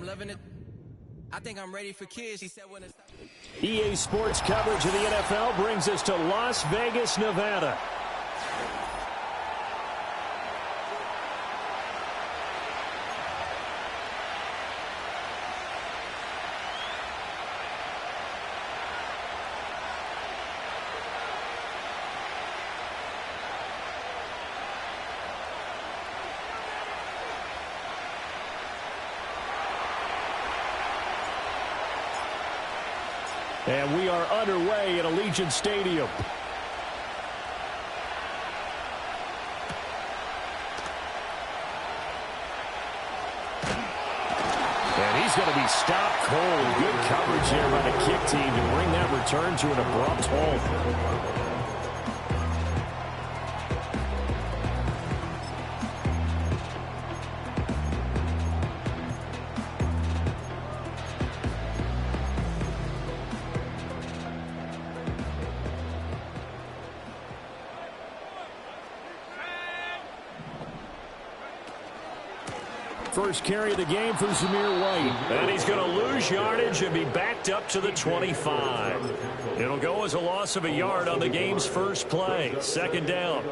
loving it. I think I'm ready for kids. He said when it's... EA Sports coverage of the NFL brings us to Las Vegas, Nevada. And we are underway at Allegiant Stadium. And he's going to be stopped cold. Good coverage here by the kick team to bring that return to an abrupt halt. First carry of the game for Zamir White. And he's going to lose yardage and be backed up to the 25. It'll go as a loss of a yard on the game's first play. Second down.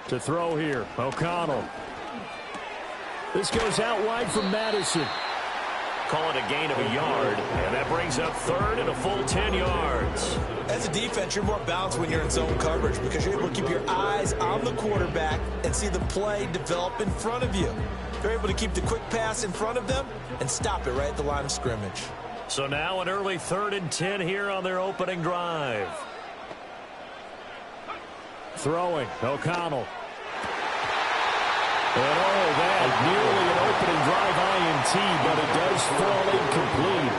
To throw here, O'Connell. This goes out wide from Madison. Call it a gain of a yard, and that brings up third and a full 10 yards. As a defense, you're more balanced when you're in zone coverage because you're able to keep your eyes on the quarterback and see the play develop in front of you. You're able to keep the quick pass in front of them and stop it right at the line of scrimmage. So now an early 3rd and 10 here on their opening drive. Throwing, O'Connell. And oh, that nearly an opening drive INT, but it does fall incomplete.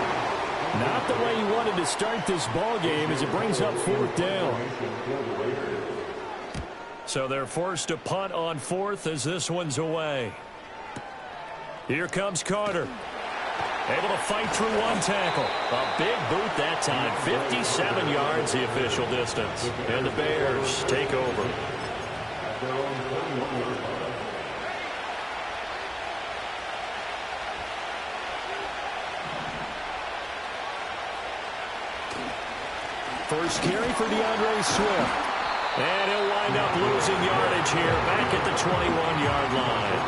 Not the way he wanted to start this ball game as it brings up 4th down. So they're forced to punt on 4th as this one's away. Here comes Carter. Able to fight through one tackle. A big boot that time. 57 yards the official distance. And the Bears take over. First carry for DeAndre Swift. And he'll wind up losing yardage here back at the 21-yard line.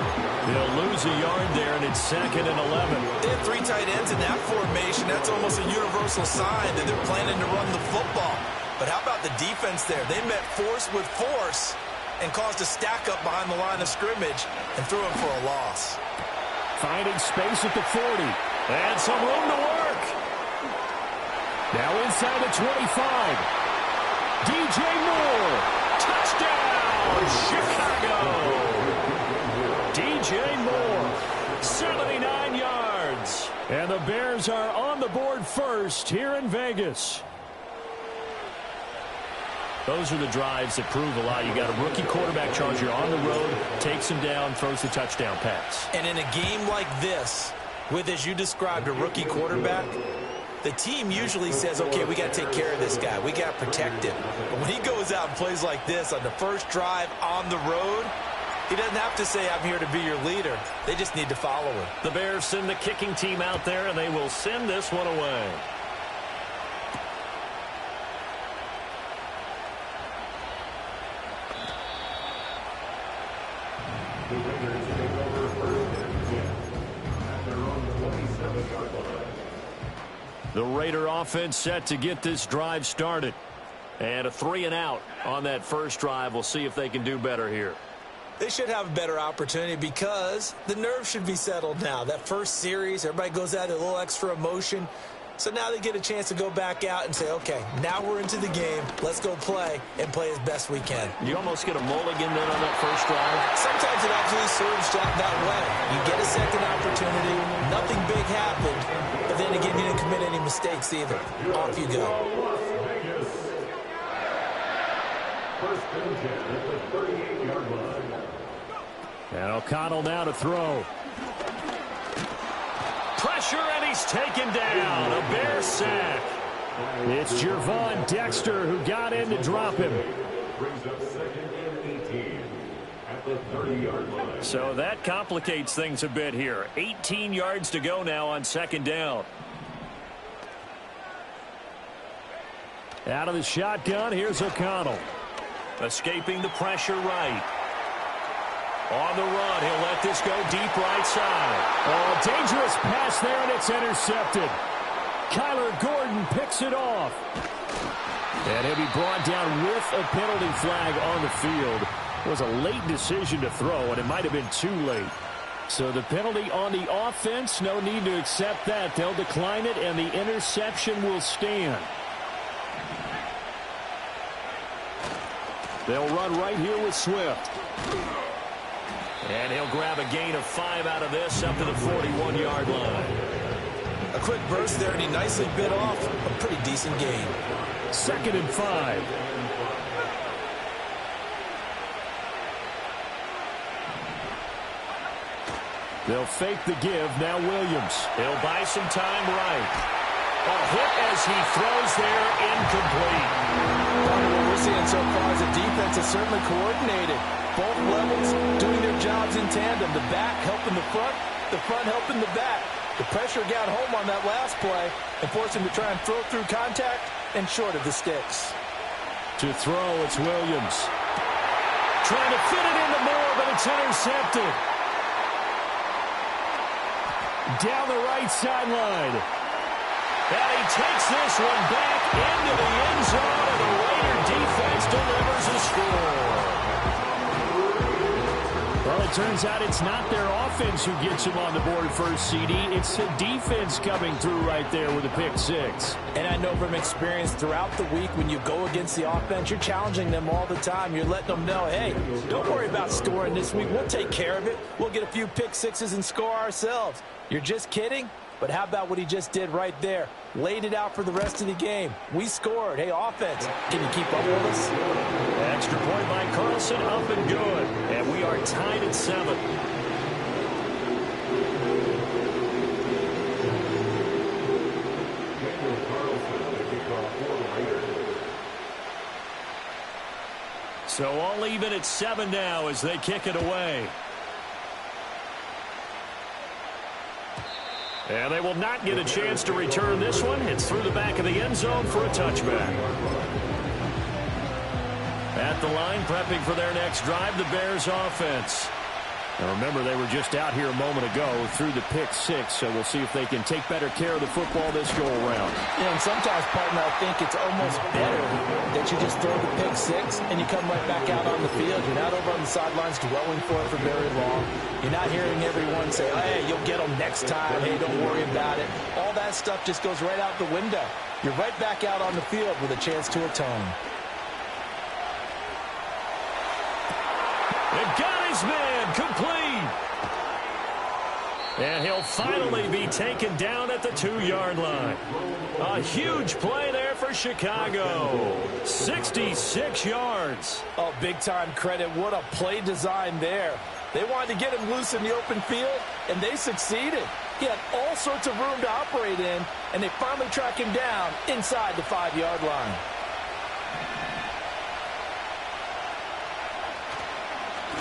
He'll lose a yard there, and it's 2nd and 11. They have 3 tight ends in that formation. That's almost a universal sign that they're planning to run the football. But how about the defense there? They met force with force and caused a stack up behind the line of scrimmage and threw him for a loss. Finding space at the 40. And some room to work. Now inside the 25. DJ Moore. Touchdown, Chicago. DJ Moore, 79 yards. And the Bears are on the board first here in Vegas. Those are the drives that prove a lot. You got a rookie quarterback charge. You're on the road, takes him down, throws the touchdown pass. And in a game like this, with, as you described, a rookie quarterback, the team usually says, okay, we got to take care of this guy. We got to protect him. But when he goes out and plays like this on the first drive on the road, he doesn't have to say, I'm here to be your leader. They just need to follow him. The Bears send the kicking team out there, and they will send this one away. The Raider offense set to get this drive started. And a 3-and-out on that first drive. We'll see if they can do better here. They should have a better opportunity because the nerves should be settled now. That first series, everybody goes out with a little extra emotion. So now they get a chance to go back out and say, okay, now we're into the game. Let's go play and play as best we can. You almost get a mulligan then on that first drive. Sometimes it absolutely serves that way. You get a second opportunity. Nothing big happened. But then again, you didn't commit any mistakes either. Off you go. First and 10 at the 38-yard line. And O'Connell now to throw. Pressure, and he's taken down. A Bear sack. It's Gervon Dexter who got in to drop him. Brings up second and 18 at the 30-yard line. So that complicates things a bit here. 18 yards to go now on second down. Out of the shotgun, here's O'Connell. Escaping the pressure right. On the run, he'll let this go deep right side. Oh, dangerous pass there, and it's intercepted. Kyler Gordon picks it off. And he'll be brought down with a penalty flag on the field. It was a late decision to throw, and it might have been too late. So the penalty on the offense, no need to accept that. They'll decline it, and the interception will stand. They'll run right here with Swift. And he'll grab a gain of 5 out of this up to the 41-yard line. A quick burst there, and he nicely bit off a pretty decent gain. 2nd and 5. They'll fake the give. Now Williams. He'll buy some time right. A hit as he throws there, incomplete. What we're seeing so far is the defense is certainly coordinated. Both levels doing their jobs in tandem. The back helping the front helping the back. The pressure got home on that last play and forced him to try and throw through contact and short of the sticks. To throw, it's Williams. Trying to fit it into Moore, but it's intercepted. Down the right sideline. And he takes this one back into the end zone, and the Raider defense delivers a score. Well, it turns out it's not their offense who gets them on the board first, CD. It's the defense coming through right there with a pick six. And I know from experience throughout the week when you go against the offense, you're challenging them all the time. You're letting them know, hey, don't worry about scoring this week. We'll take care of it. We'll get a few pick sixes and score ourselves. You're just kidding? But how about what he just did right there? Laid it out for the rest of the game. We scored. Hey, offense, can you keep up with us? Extra point by Carlson, up and good. And we are tied at 7. So all even at 7 now as they kick it away. And they will not get a chance to return this one. It's through the back of the end zone for a touchback. At the line, prepping for their next drive, the Bears offense. Now remember, they were just out here a moment ago through the pick six, so we'll see if they can take better care of the football this go-around. You know, and sometimes, partner, I think it's almost better that you just throw the pick six and you come right back out on the field. You're not over on the sidelines dwelling for it for very long. You're not hearing everyone say, hey, you'll get them next time. Hey, don't worry about it. All that stuff just goes right out the window. You're right back out on the field with a chance to atone. They've got his man complete. And he'll finally be taken down at the 2-yard line. A huge play there for Chicago. 66 yards. Oh, big-time credit. What a play design there. They wanted to get him loose in the open field, and they succeeded. He had all sorts of room to operate in, and they finally track him down inside the 5-yard line.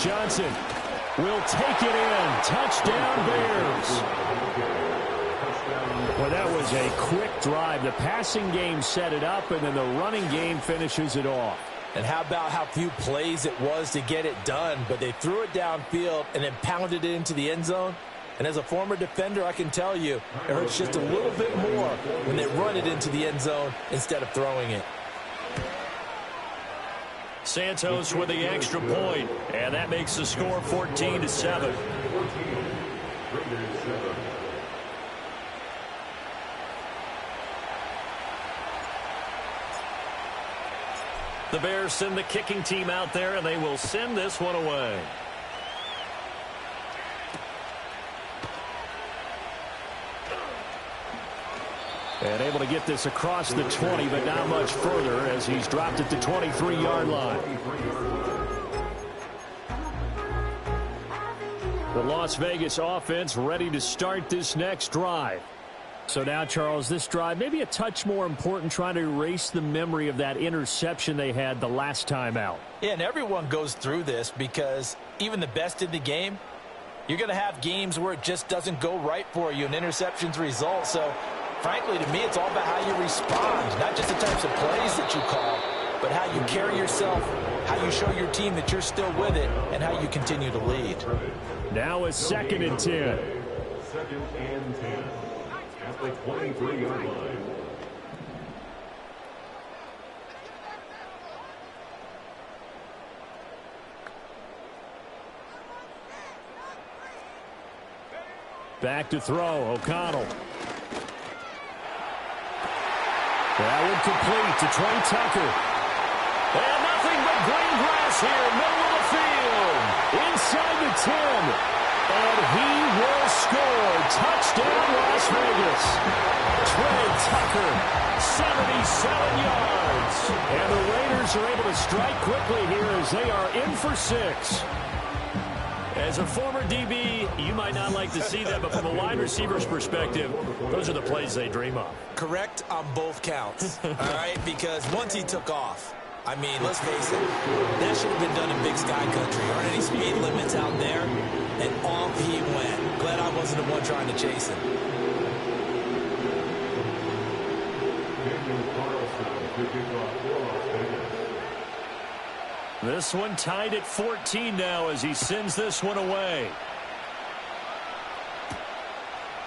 Johnson will take it in. Touchdown, Bears. Well, that was a quick drive. The passing game set it up, and then the running game finishes it off. And how about how few plays it was to get it done, but they threw it downfield and then pounded it into the end zone. And as a former defender, I can tell you, it hurts just a little bit more when they run it into the end zone instead of throwing it. Santos with the extra point, and that makes the score 14-7. The Bears send the kicking team out there, and they will send this one away. And able to get this across the 20, but not much further as he's dropped at the 23-yard line. The Las Vegas offense ready to start this next drive. So now, Charles, this drive maybe a touch more important, trying to erase the memory of that interception they had the last time out. Yeah, and everyone goes through this because even the best in the game, you're going to have games where it just doesn't go right for you and interceptions result. So, frankly, to me, it's all about how you respond, not just the types of plays that you call, but how you carry yourself, how you show your team that you're still with it, and how you continue to lead. Now a 2nd and 10. 2nd and 10 at the 23-yard line. Back to throw, O'Connell. That one complete to Trey Tucker. And nothing but green grass here, middle of the field. Inside the 10. And he will score. Touchdown, Las Vegas. Trey Tucker, 77 yards. And the Raiders are able to strike quickly here as they are in for 6. As a former DB, you might not like to see that, but from a wide receiver's perspective, those are the plays they dream of. Correct on both counts, all right? Because once he took off, I mean, let's face it, that should have been done in Big Sky Country. Aren't any speed limits out there? And off he went. Glad I wasn't the one trying to chase him. This one tied at 14 now as he sends this one away.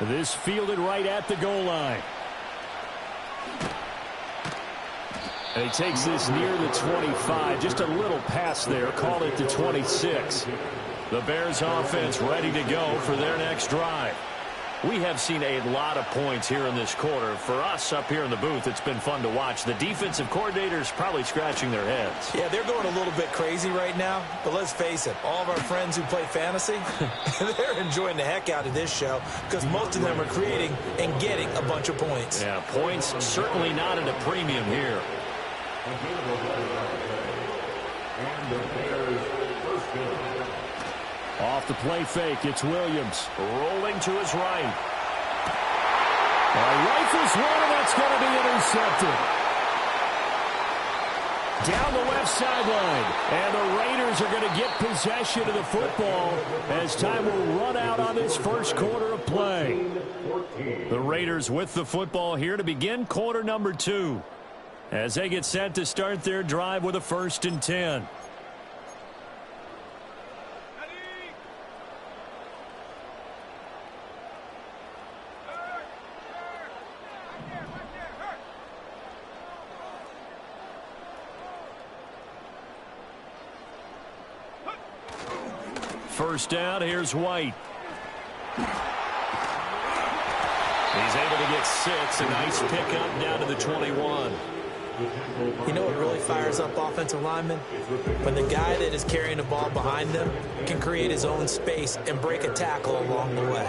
This fielded right at the goal line. And he takes this near the 25. Just a little pass there. Call it the 26. The Bears offense ready to go for their next drive. We have seen a lot of points here in this quarter. For us up here in the booth, it's been fun to watch. The defensive coordinators probably scratching their heads. Yeah, they're going a little bit crazy right now. But let's face it, all of our friends who play fantasy, they're enjoying the heck out of this show because most of them are creating and getting a bunch of points. Yeah, points certainly not at a premium here. And the Bears first down. Off the play fake, it's Williams. Rolling to his right. Rifles one, and that's going to be intercepted. Down the left sideline. And the Raiders are going to get possession of the football as time will run out on this first quarter of play. The Raiders with the football here to begin quarter number 2. As they get set to start their drive with a 1st and 10. First down, here's White. He's able to get 6. A nice pickup down to the 21. You know what really fires up offensive linemen? When the guy that is carrying the ball behind them can create his own space and break a tackle along the way.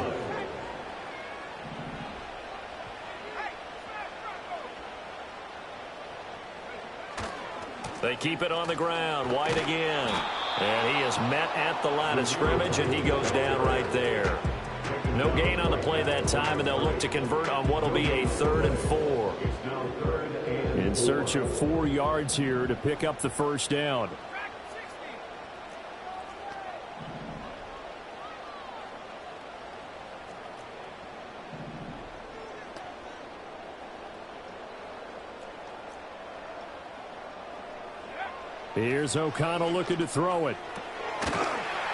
They keep it on the ground. White again. And he is met at the line of scrimmage, and he goes down right there. No gain on the play that time, and they'll look to convert on what will be a 3rd and 4. In search of 4 yards here to pick up the first down. Here's O'Connell looking to throw it.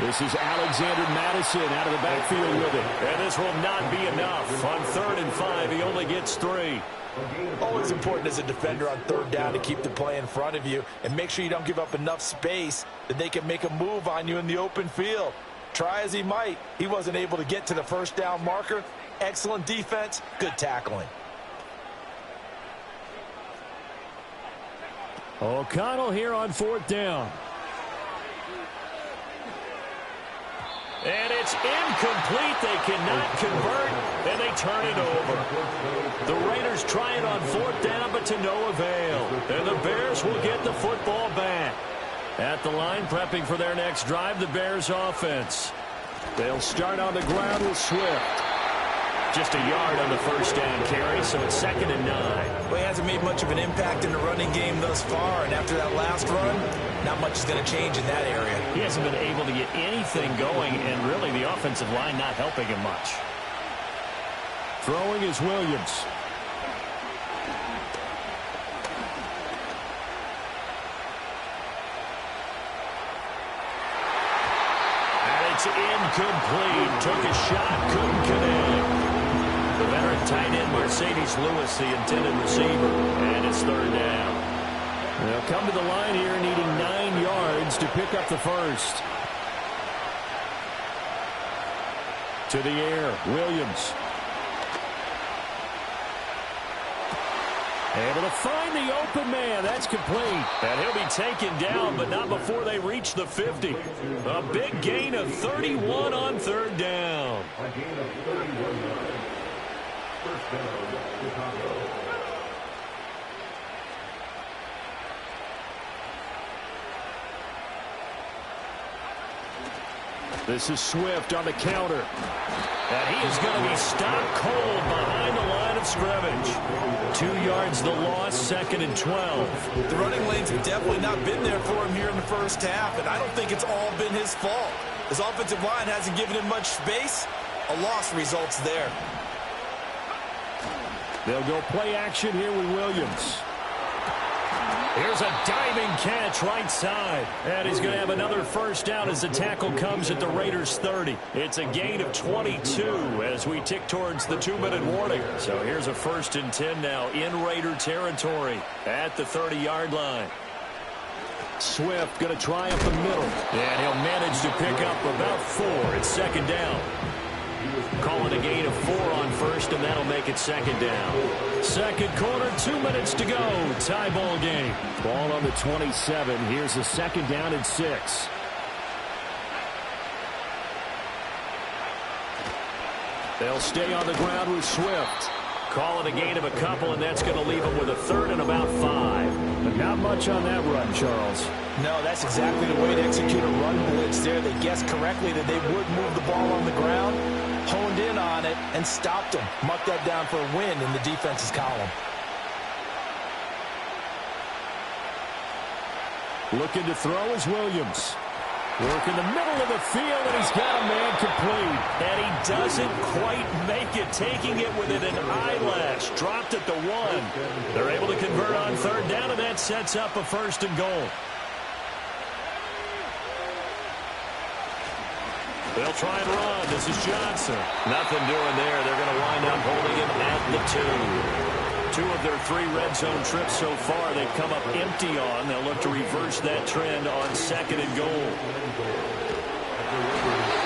This is Alexander Madison out of the backfield with it. And this will not be enough. On 3rd and 5, he only gets 3. Always important as a defender on 3rd down to keep the play in front of you and make sure you don't give up enough space that they can make a move on you in the open field. Try as he might, he wasn't able to get to the first down marker. Excellent defense, good tackling. O'Connell here on 4th down. And it's incomplete. They cannot convert, and they turn it over. The Raiders try it on 4th down, but to no avail. And the Bears will get the football back. At the line, prepping for their next drive, the Bears offense. They'll start on the ground with Swift. Just a yard on the first down carry, so it's 2nd and 9. Well, he hasn't made much of an impact in the running game thus far, and after that last run, not much is going to change in that area. He hasn't been able to get anything going, and really the offensive line not helping him much. Throwing is Williams. And it's incomplete. Took a shot, couldn't connect. The veteran tight end, Mercedes Lewis, the intended receiver. And it's 3rd down. They'll come to the line here needing 9 yards to pick up the first. To the air, Williams. Able to find the open man. That's complete. And he'll be taken down, but not before they reach the 50. A big gain of 31 on 3rd down. A gain of 31 yards. First down, Chicago. This is Swift on the counter. And he is going to be stopped cold behind the line of scrimmage. 2 yards the loss, 2nd and 12. The running lanes have definitely not been there for him here in the first half, and I don't think it's all been his fault. His offensive line hasn't given him much space. A loss results there. They'll go play action here with Williams. Here's a diving catch right side. And he's going to have another first down as the tackle comes at the Raiders' 30. It's a gain of 22 as we tick towards the 2-minute warning. So here's a 1st and 10 now in Raider territory at the 30-yard line. Swift going to try up the middle. And he'll manage to pick up about 4. It's 2nd down. Calling a gain of 4 on 1st, and that'll make it 2nd down. Second quarter, 2 minutes to go. Tie ball game. Ball on the 27. Here's a 2nd down and 6. They'll stay on the ground with Swift. Calling a gain of a couple, and that's going to leave him with a 3rd and about 5. But not much on that run, Charles. No, that's exactly the way to execute a run blitz there. They guessed correctly that they would move the ball on the ground, honed in on it, and stopped them. Marked that down for a win in the defense's column. Looking to throw is Williams. Work in the middle of the field, and he's got a man complete. And he doesn't quite make it, taking it within an eyelash. Dropped at the 1. They're able to convert on 3rd down, and that sets up a 1st and goal. They'll try and run. This is Johnson. Nothing doing there. They're going to wind up holding him at the 2. 2 of their 3 red zone trips so far they've come up empty on. They'll look to reverse that trend on 2nd and goal.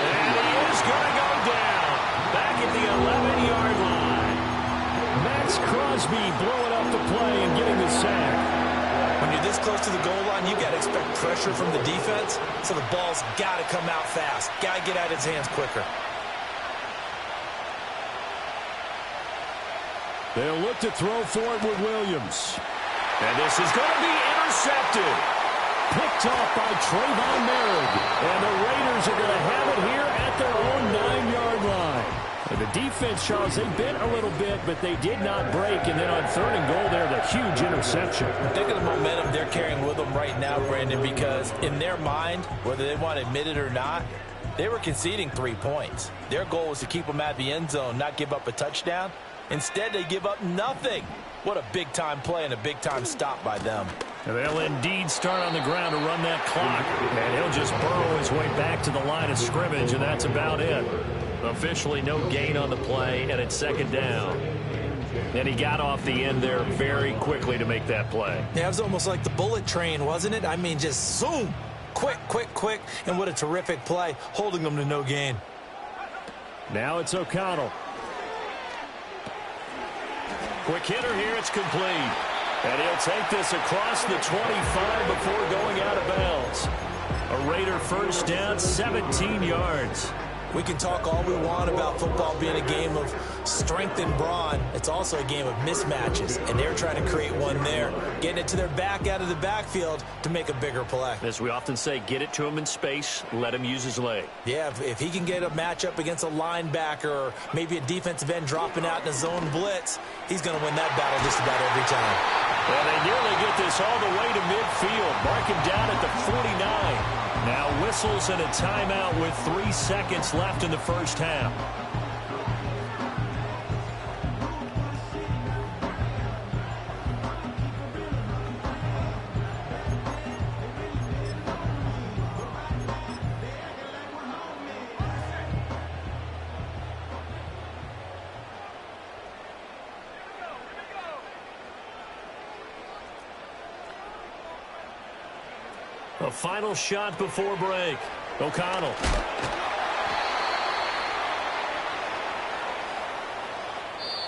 And he is going to go down. Back at the 11-yard line. Max Crosby blowing up the play and getting the sack. When you're this close to the goal line, you've got to expect pressure from the defense, so the ball's got to come out fast. Got to get out of his hands quicker. They'll look to throw for it with Williams. And this is going to be intercepted. Picked off by Trayvon Merritt. And the Raiders are going to have it here at their own 9-yard line. And the defense, Charles, they bent a little bit, but they did not break. And then on 3rd and goal there, the huge interception. Think of the momentum they're carrying with them right now, Brandon, because in their mind, whether they want to admit it or not, they were conceding 3 points. Their goal was to keep them at the end zone, not give up a touchdown. Instead, they give up nothing. What a big-time play and a big-time stop by them. And they'll indeed start on the ground to run that clock. And he'll just burrow his way back to the line of scrimmage, and that's about it. Officially no gain on the play, and it's 2nd down. And he got off the end there very quickly to make that play. Yeah, it was almost like the bullet train, wasn't it? I mean, just zoom. Quick, quick, quick. And what a terrific play, holding them to no gain. Now it's O'Connell. Quick hitter here, it's complete. And he'll take this across the 25 before going out of bounds. A Raider first down, 17 yards. We can talk all we want about football being a game of strength and brawn. It's also a game of mismatches, and they're trying to create one there, getting it to their back out of the backfield to make a bigger play. As we often say, get it to him in space, let him use his leg. Yeah, if he can get a matchup against a linebacker or maybe a defensive end dropping out in a zone blitz, he's going to win that battle just about every time. Well, they nearly get this all the way to midfield. Mark him down at the 49. Now whistles and a timeout with 3 seconds left in the first half. A final shot before break. O'Connell.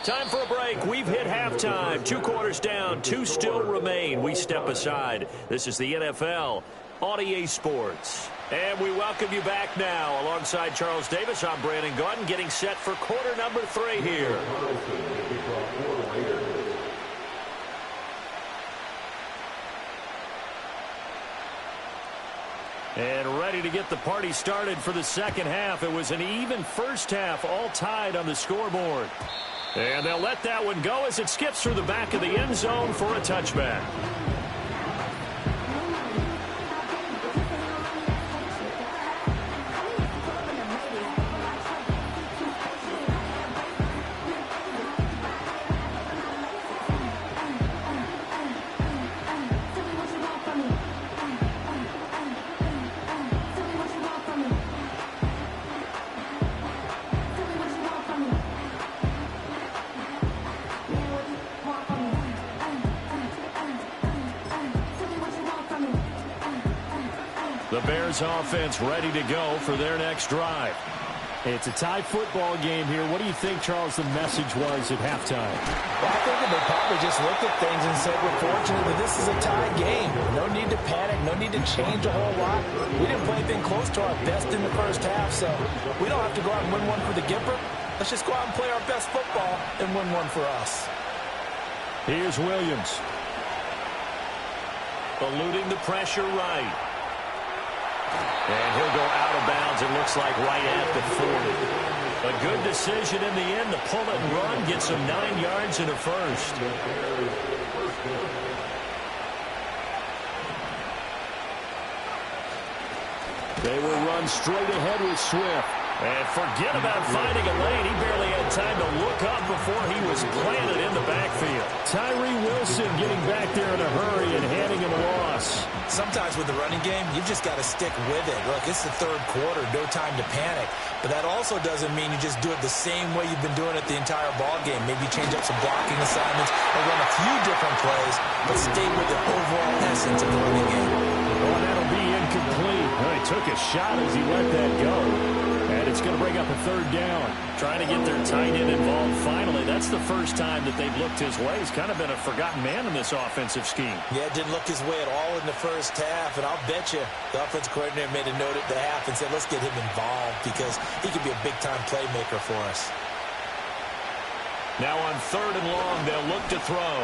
Time for a break. We've hit halftime. 2 quarters down. 2 still remain. We step aside. This is the NFL on EA Sports. And we welcome you back now. Alongside Charles Davis, I'm Brandon Gaudin, getting set for quarter number 3 here. And ready to get the party started for the second half. It was an even first half, all tied on the scoreboard. And they'll let that one go as it skips through the back of the end zone for a touchback. The Bears offense ready to go for their next drive. It's a tie football game here. What do you think, Charles, the message was at halftime? Well, I think they probably just looked at things and said, we're fortunate that this is a tie game. No need to panic. No need to change a whole lot. We didn't play anything close to our best in the first half, so we don't have to go out and win one for the Gipper. Let's just go out and play our best football and win one for us. Here's Williams. Eluding the pressure right. And he'll go out of bounds, it looks like, right at the 40. A good decision in the end. The pull and run gets him 9 yards and a first. They will run straight ahead with Swift. And forget about finding a lane. He barely had time to look up before he was planted in the backfield. Tyree Wilson getting back there in a hurry and handing him a loss. Sometimes with the running game, you've just got to stick with it. Look, it's the third quarter, no time to panic. But that also doesn't mean you just do it the same way you've been doing it the entire ball game. Maybe change up some blocking assignments or run a few different plays, but stay with the overall essence of the running game. Oh, that'll be incomplete. Well, he took a shot as he let that go. And it's going to bring up a third down. Trying to get their tight end involved finally. That's the first time that they've looked his way. He's kind of been a forgotten man in this offensive scheme. Yeah, didn't look his way at all in the first half. And I'll bet you the offensive coordinator made a note at the half and said, let's get him involved because he could be a big-time playmaker for us. Now on 3rd and long, they'll look to throw.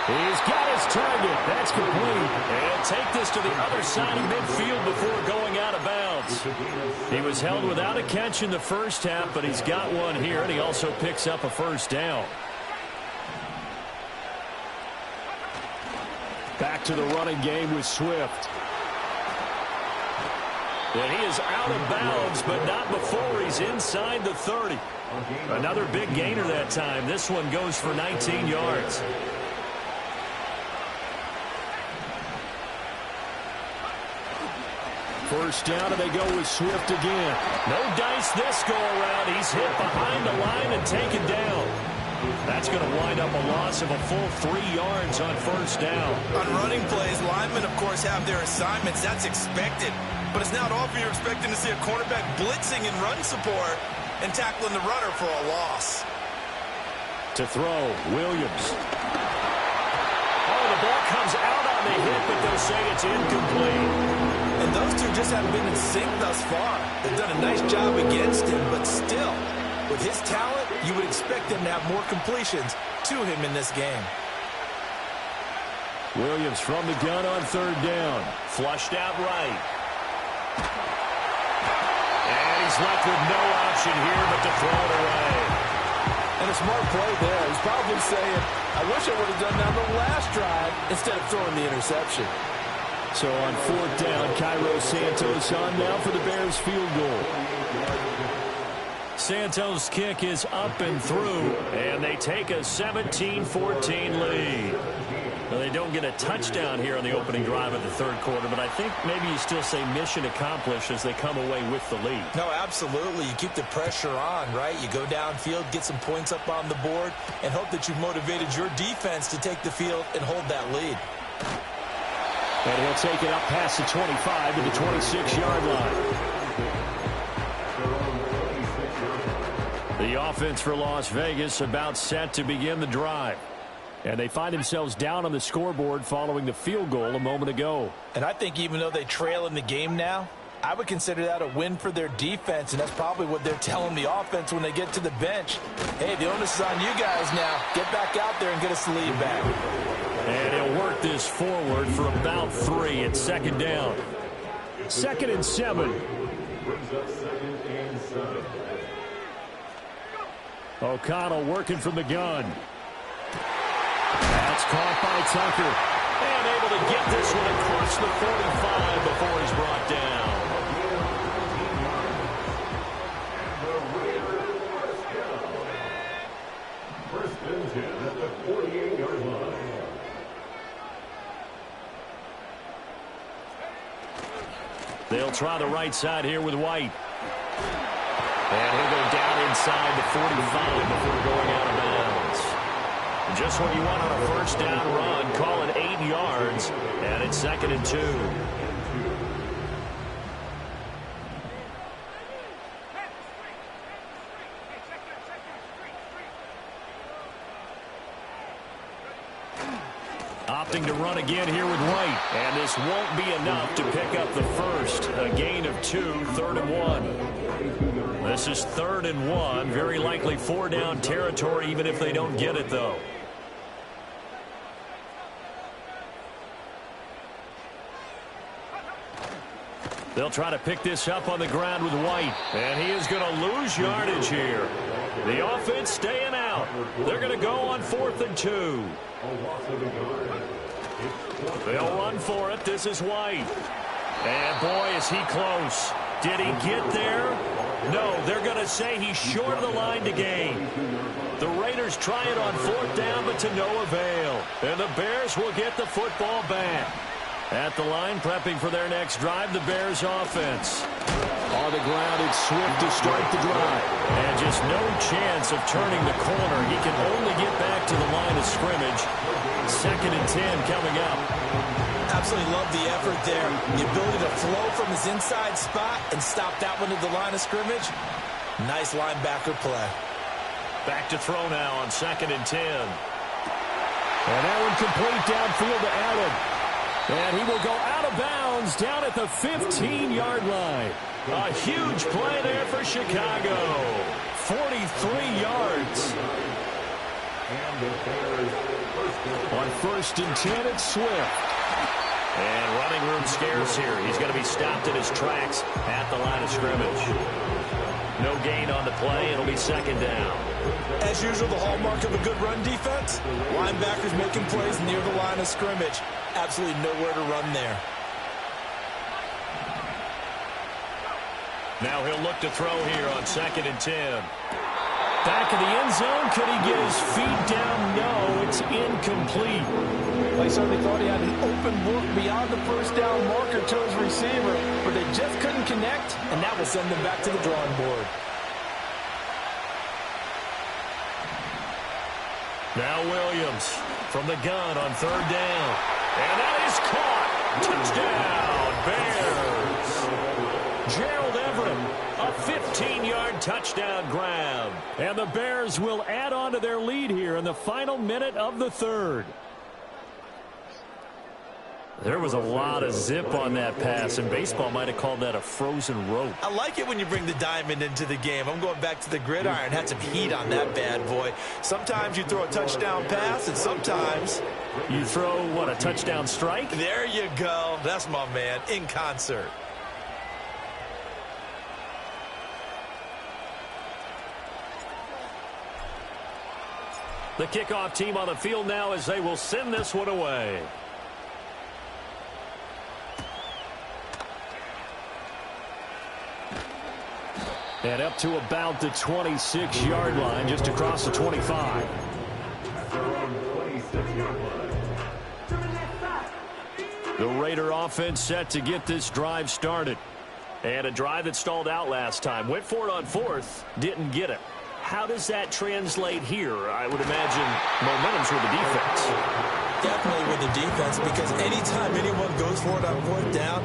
He's got his target. That's complete. And take this to the other side of midfield before going out of bounds. He was held without a catch in the first half, but he's got one here, and he also picks up a first down. Back to the running game with Swift. And he is out of bounds, but not before he's inside the 30. Another big gainer that time. This one goes for 19 yards. First down, and they go with Swift again. No dice this go-around. He's hit behind the line and taken down. That's going to wind up a loss of a full 3 yards on first down. On running plays, linemen, of course, have their assignments. That's expected. But it's not often you're expecting to see a cornerback blitzing in run support and tackling the runner for a loss. To throw, Williams. Oh, the ball comes out on the hit, but they'll say it's incomplete. And those two just haven't been in sync thus far. They've done a nice job against him, but still, with his talent, you would expect him to have more completions to him in this game. Williams from the gun on third down. Flushed out right. And he's left with no option here but to throw it away. And a smart play there. He's probably saying, I wish I would have done that on the last drive instead of throwing the interception. So on fourth down, Cairo Santos on now for the Bears field goal. Santos' kick is up and through, and they take a 17-14 lead. Well, they don't get a touchdown here on the opening drive of the third quarter, but I think maybe you still say mission accomplished as they come away with the lead. No, absolutely. You keep the pressure on, right? You go downfield, get some points up on the board, and hope that you've motivated your defense to take the field and hold that lead. And he'll take it up past the 25 to the 26-yard line. The offense for Las Vegas about set to begin the drive. And they find themselves down on the scoreboard following the field goal a moment ago. And I think even though they trail in the game now, I would consider that a win for their defense, and that's probably what they're telling the offense when they get to the bench. Hey, the onus is on you guys now. Get back out there and get us the lead back. And he'll work this forward for about 3 at second down. 2nd and 7. O'Connell working from the gun. That's caught by Tucker. And able to get this one across the 45 before he's brought down. First and 10 at the 48-yard line. They'll try the right side here with White. And he'll go down inside the 45 before going out of bounds. Just what you want on a first down run. Call it 8 yards. And it's 2nd and 2. Opting to run again here with White. And this won't be enough to pick up the first. A gain of 2, 3rd and 1. This is 3rd and 1. Very likely 4-down territory, even if they don't get it, though. They'll try to pick this up on the ground with White. And he is going to lose yardage here. The offense staying out. They're going to go on 4th and 2. They'll run for it. This is White. And boy, is he close. Did he get there? No, they're going to say he's short of the line to gain. The Raiders try it on 4th down, but to no avail. And the Bears will get the football back. At the line, prepping for their next drive, the Bears offense. On the ground, it's Swift to start the drive. And just no chance of turning the corner. He can only get back to the line of scrimmage. 2nd and 10 coming up. Absolutely love the effort there. The ability to flow from his inside spot and stop that one at the line of scrimmage. Nice linebacker play. Back to throw now on 2nd and 10. And that one complete downfield to Allen. And he will go out of bounds down at the 15-yard line. A huge play there for Chicago. 43 yards. On 1st and 10, it's Swift. And running room scarce here. He's going to be stopped in his tracks at the line of scrimmage. No gain on the play. It'll be 2nd down. As usual, the hallmark of a good run defense, linebackers making plays near the line of scrimmage. Absolutely nowhere to run there. Now he'll look to throw here on 2nd and 10. Back in the end zone. Could he get his feet down? No, it's incomplete. Well, he certainly thought he had an open look beyond the first down marker to his receiver, but they just couldn't connect, and that will send them back to the drawing board. Now Williams from the gun on 3rd down. And that is caught. Touchdown, Bears. Gerald Everett, a 15-yard touchdown grab. And the Bears will add on to their lead here in the final minute of the 3rd. There was a lot of zip on that pass, and baseball might have called that a frozen rope. I like it when you bring the diamond into the game. I'm going back to the gridiron. Had some heat on that bad boy. Sometimes you throw a touchdown pass, and sometimes you throw, what, a touchdown strike? There you go. That's my man, in concert. The kickoff team on the field now as they will send this one away. And up to about the 26-yard line, just across the 25. The Raider offense set to get this drive started. And a drive that stalled out last time. Went for it on fourth, didn't get it. How does that translate here? I would imagine momentum's with the defense. Definitely with the defense, because anytime anyone goes for it on fourth down,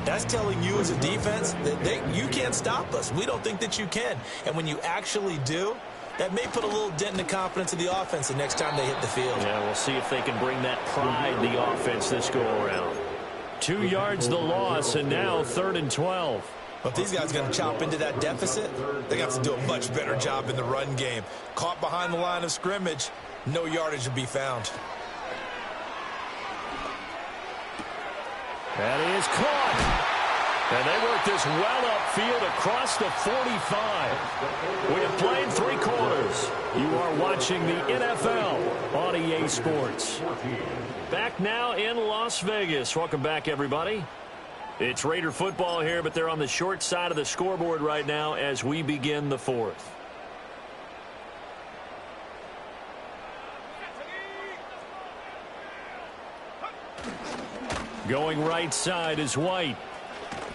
that's telling you as a defense that you can't stop us. We don't think that you can. And when you actually do, that may put a little dent in the confidence of the offense the next time they hit the field. Yeah, we'll see if they can bring that pride in the offense this go-around. 2 yards the loss, and now 3rd and 12. But if these guys are going to chop into that deficit, they got to do a much better job in the run game. Caught behind the line of scrimmage, no yardage to be found. That is caught. And they work this well upfield across the 45. We have played 3 quarters. You are watching the NFL on EA Sports. Back now in Las Vegas. Welcome back, everybody. It's Raider football here, but they're on the short side of the scoreboard right now as we begin the 4th. Going right side is White.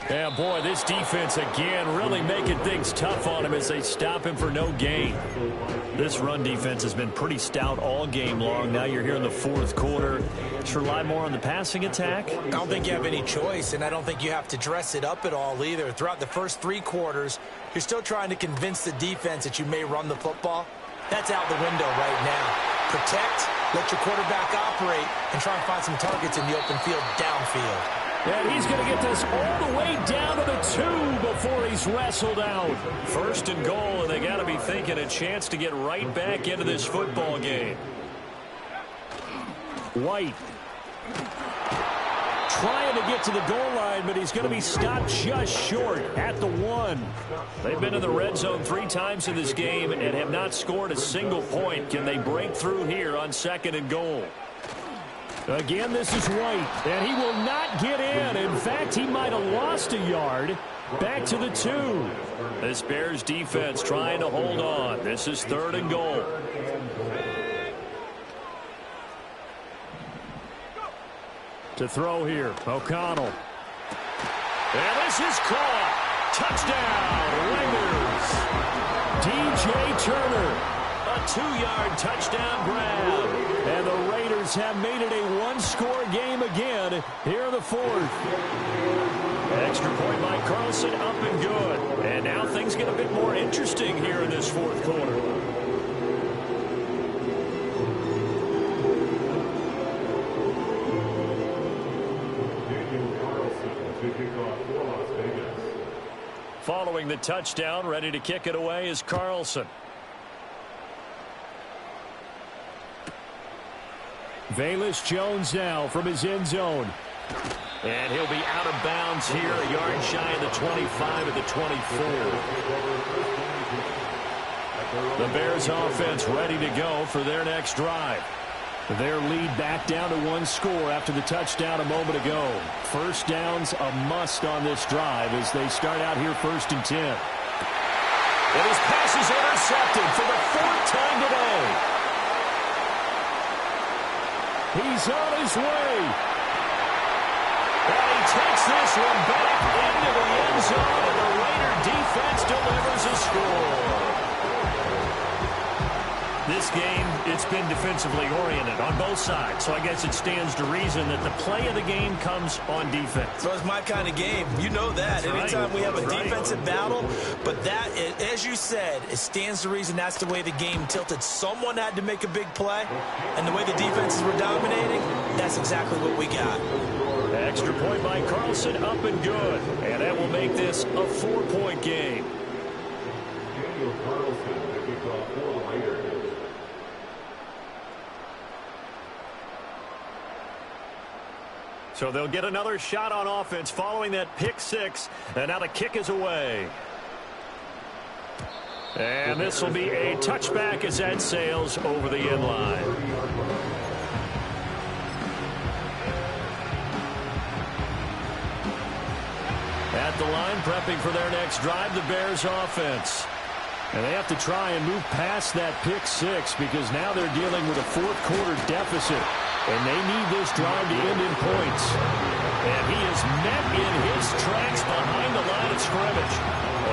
Yeah, boy, this defense again really making things tough on him as they stop him for no gain. This run defense has been pretty stout all game long. Now you're here in the 4th quarter. Just rely more on the passing attack. I don't think you have any choice, and I don't think you have to dress it up at all either. Throughout the first 3 quarters, you're still trying to convince the defense that you may run the football. That's out the window right now. Protect, let your quarterback operate, and try and find some targets in the open field downfield. And he's going to get this all the way down to the 2 before he's wrestled out. 1st and goal, and they got to be thinking a chance to get right back into this football game. White trying to get to the goal line, but he's going to be stopped just short at the 1. They've been in the red zone 3 times in this game and have not scored a single point. Can they break through here on 2nd and goal? Again, this is White, and he will not get in. In fact, he might have lost a yard. Back to the 2. This Bears defense trying to hold on. This is 3rd and goal. To throw here, O'Connell. And this is caught. Touchdown, Raiders. DJ Turner. A 2-yard touchdown grab. And the Raiders have made it a 1-score game again here in the 4th. Extra point by Carlson, up and good. And now things get a bit more interesting here in this 4th quarter. Following the touchdown, ready to kick it away is Carlson. Velus Jones now from his end zone. And he'll be out of bounds here, a yard shy of the 25 at the 24. The Bears offense ready to go for their next drive. Their lead back down to 1 score after the touchdown a moment ago. 1st down's a must on this drive as they start out here 1st and 10. And his pass is intercepted for the 4th time today. He's on his way. And he takes this one back into the end zone, and the Raider defense delivers a score. This game, it's been defensively oriented on both sides, so I guess it stands to reason that the play of the game comes on defense. So it's my kind of game. You know that. Anytime we have a defensive battle, but that, as you said, it stands to reason that's the way the game tilted. Someone had to make a big play, and the way the defenses were dominating, that's exactly what we got. Extra point by Carlson, up and good. And that will make this a 4-point game. Daniel Carlson to kick off for the Raiders. So they'll get another shot on offense following that pick six. And now the kick is away. And this will be a touchback as that sails over the end line. At the line, prepping for their next drive, the Bears offense. And they have to try and move past that pick six because now they're dealing with a fourth-quarter deficit. And they need this drive to end in points. And he is met in his tracks behind the line of scrimmage.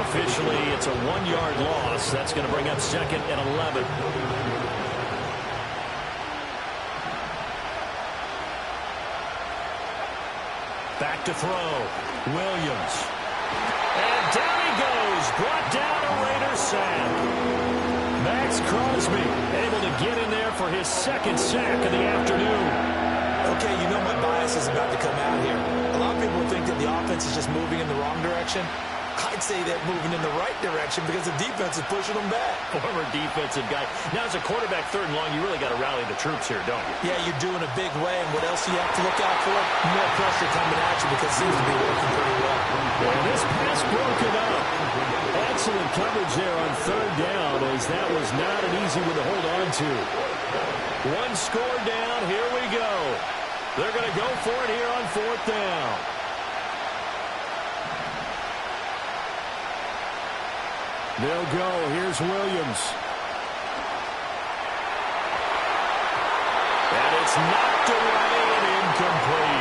Officially, it's a 1-yard loss. That's going to bring up 2nd and 11. Back to throw. Williams. And down he goes. Brought down a Raiders sack. Max Crosby able to get in there for his 2nd sack of the afternoon. Okay, you know my bias is about to come out here. A lot of people think that the offense is just moving in the wrong direction. I'd say they're moving in the right direction because the defense is pushing them back. Former defensive guy. Now, as a quarterback, 3rd and long, you really got to rally the troops here, don't you? Yeah, you're doing a big way, and what else do you have to look out for? More pressure coming at you because it seems to be working pretty well. And this pass broken up. Excellent coverage there on 3rd down, as that was not an easy one to hold on to. 1 score down. Here we go. They're going to go for it here on 4th down. They'll go. Here's Williams. And it's knocked away and incomplete.